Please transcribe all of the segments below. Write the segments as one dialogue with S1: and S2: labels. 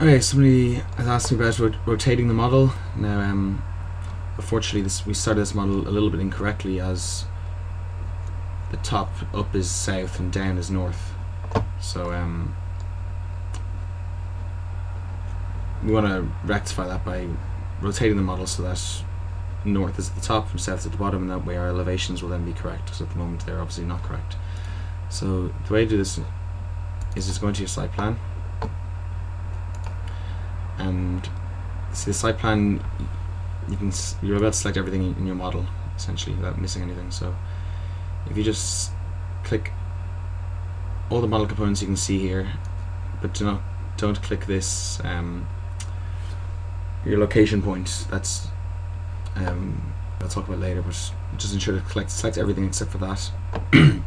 S1: Okay, somebody has asked me about rotating the model. Now, unfortunately, we started this model a little bit incorrectly, as the top up is south and down is north. So we want to rectify that by rotating the model so that north is at the top and south is at the bottom, and that way our elevations will then be correct, because at the moment they're obviously not correct. So the way to do this is just go into your site plan, and see the site plan, you're about to select everything in your model essentially without missing anything. So if you just click all the model components you can see here, but don't click this your location point. That's I'll talk about later, but just ensure to select everything except for that. And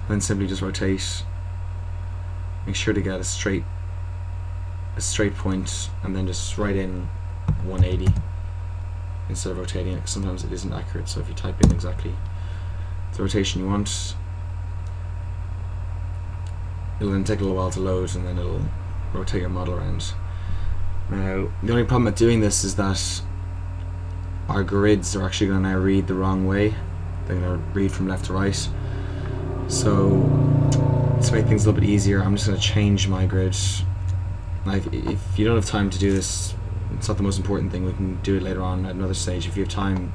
S1: then simply just rotate. Make sure to get a straight point, and then just write in 180 instead of rotating it, because sometimes it isn't accurate. So if you type in exactly the rotation you want, it'll then take a little while to load, and then it'll rotate your model around. Now, the only problem with doing this is that our grids are actually going to now read the wrong way. They're going to read from left to right. So to make things a little bit easier, I'm just going to change my grid. Like, if you don't have time to do this, it's not the most important thing. We can do it later on at another stage. If you have time,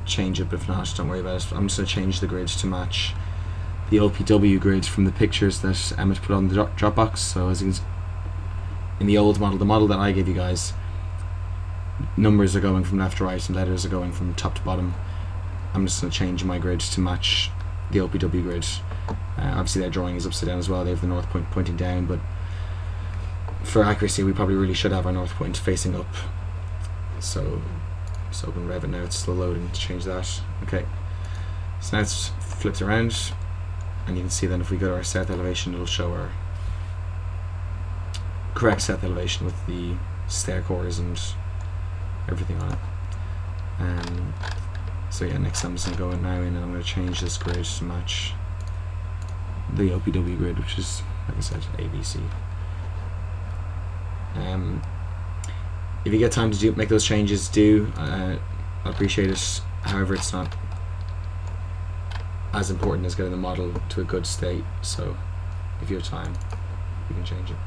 S1: change it, but if not, don't worry about it. I'm just going to change the grid to match the OPW grid from the pictures that Emmett put on the Dropbox. So as you can see, in the old model, the model that I gave you guys, numbers are going from left to right and letters are going from top to bottom. I'm just going to change my grid to match the OPW grid. Obviously their drawing is upside down as well. They have the north point pointing down, but for accuracy we probably really should have our north point facing up. So just open Revit now, it's still loading to change that. Okay, so now it's flipped around, and you can see then if we go to our south elevation, it'll show our correct south elevation with the stair cores and everything on it. So yeah, next I'm just going to go in now and I'm going to change this grid to match the OPW grid, which is, like I said, ABC. If you get time to make those changes, do. I appreciate it. However, it's not as important as getting the model to a good state, so if you have time, you can change it.